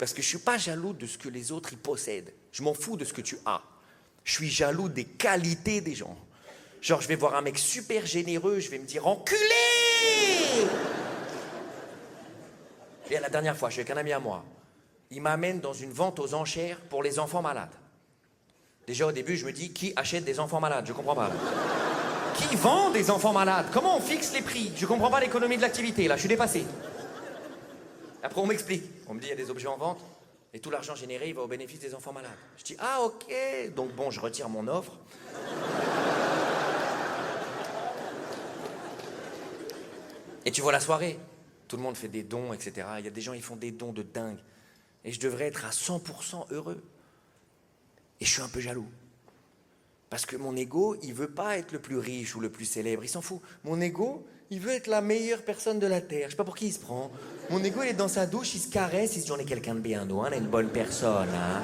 Parce que je suis pas jaloux de ce que les autres y possèdent. Je m'en fous de ce que tu as. Je suis jaloux des qualités des gens. Genre, je vais voir un mec super généreux, je vais me dire enculé. Et la dernière fois, je suis avec un ami à moi. Il m'amène dans une vente aux enchères pour les enfants malades. Déjà au début, je me dis, qui achète des enfants malades? Je comprends pas. Qui vend des enfants malades? Comment on fixe les prix? Je comprends pas l'économie de l'activité, là, je suis dépassé. Après, on m'explique. On me dit, il y a des objets en vente, et tout l'argent généré, il va au bénéfice des enfants malades. Je dis, ah, ok. Donc bon, je retire mon offre. Et tu vois la soirée, tout le monde fait des dons, etc. Il y a des gens, ils font des dons de dingue. Et je devrais être à 100% heureux. Et je suis un peu jaloux. Parce que mon ego, il veut pas être le plus riche ou le plus célèbre, il s'en fout. Mon ego, il veut être la meilleure personne de la Terre. Je sais pas pour qui il se prend. Mon ego, il est dans sa douche, il se caresse, il se dit, on est quelqu'un de bien, nous, hein, on est une bonne personne. Hein.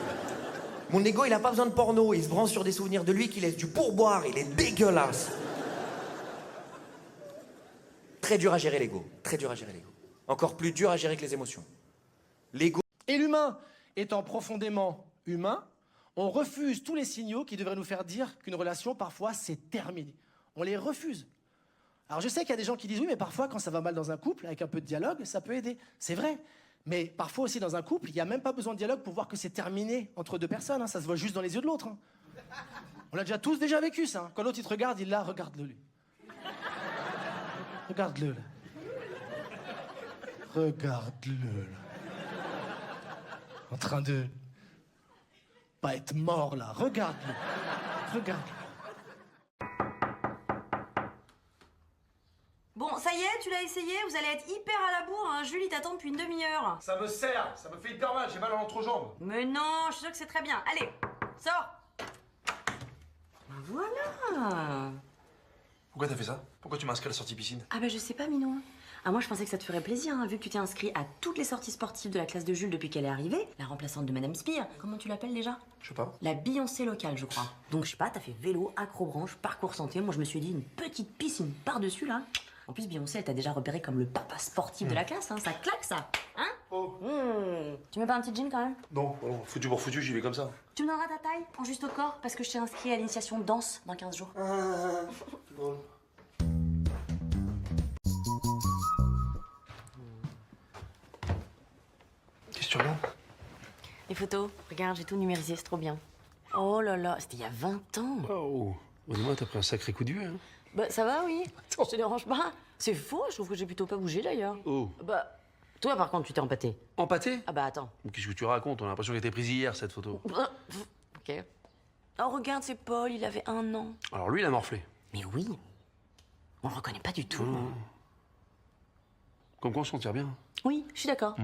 Mon ego, il a pas besoin de porno, il se branche sur des souvenirs de lui qui laissent du pourboire, il est dégueulasse. Très dur à gérer l'ego, très dur à gérer l'ego. Encore plus dur à gérer que les émotions. L'ego... Et l'humain étant profondément humain, on refuse tous les signaux qui devraient nous faire dire qu'une relation, parfois, c'est terminé. On les refuse. Alors je sais qu'il y a des gens qui disent, oui, mais parfois, quand ça va mal dans un couple, avec un peu de dialogue, ça peut aider. C'est vrai. Mais parfois aussi, dans un couple, il n'y a même pas besoin de dialogue pour voir que c'est terminé entre deux personnes. Hein. Ça se voit juste dans les yeux de l'autre. Hein. On l'a déjà tous vécu, ça. Hein. Quand l'autre, il te regarde, il l'a, regarde-le, lui. Regarde-le, là. Regarde-le, là. En train de... pas être mort, là. Regarde-le. Regarde-le. Bon, ça y est, tu l'as essayé? Vous allez être hyper à la bourre, hein. Julie t'attend depuis une demi-heure. Ça me serre, ça me fait hyper mal, j'ai mal à l'entrejambe. Mais non, je suis sûre que c'est très bien. Allez, sors. Voilà. Pourquoi t'as fait ça? Pourquoi tu m'as inscrit à la sortie piscine? Ah bah je sais pas, Minou. Ah moi je pensais que ça te ferait plaisir, hein, vu que tu t'es inscrit à toutes les sorties sportives de la classe de Jules depuis qu'elle est arrivée. La remplaçante de Madame Spire. Comment tu l'appelles déjà? Je sais pas. La Beyoncé locale, je crois. Donc je sais pas, t'as fait vélo, acrobranche, parcours santé. Moi je me suis dit une petite piscine par-dessus là. En plus Beyoncé elle t'a déjà repéré comme le papa sportif de la classe, hein. Ça claque ça, hein? Oh. Tu mets pas un petit jean quand même? Non, foutu pour foutu, j'y vais comme ça. Tu me donneras ta taille en juste au corps parce que je t'ai inscrit à l'initiation danse dans 15 jours. Drôle. Qu'est-ce que tu regardes? Les photos, regarde, j'ai tout numérisé, c'est trop bien. Oh là là, c'était il y a 20 ans. Oh, honnêtement, t'as pris un sacré coup de vieux, hein. Bah ça va, oui. Je te dérange pas. C'est faux, je trouve que j'ai plutôt pas bougé d'ailleurs. Oh. Bah, toi par contre, tu t'es empâté. Empâté? Ah bah attends. Qu'est-ce que tu racontes? On a l'impression qu'elle était prise hier, cette photo. Ok. Oh regarde, c'est Paul, il avait 1 an. Alors lui, il a morflé. Mais oui. On le reconnaît pas du tout. Comme quoi, on s'en tire bien. Oui, je suis d'accord.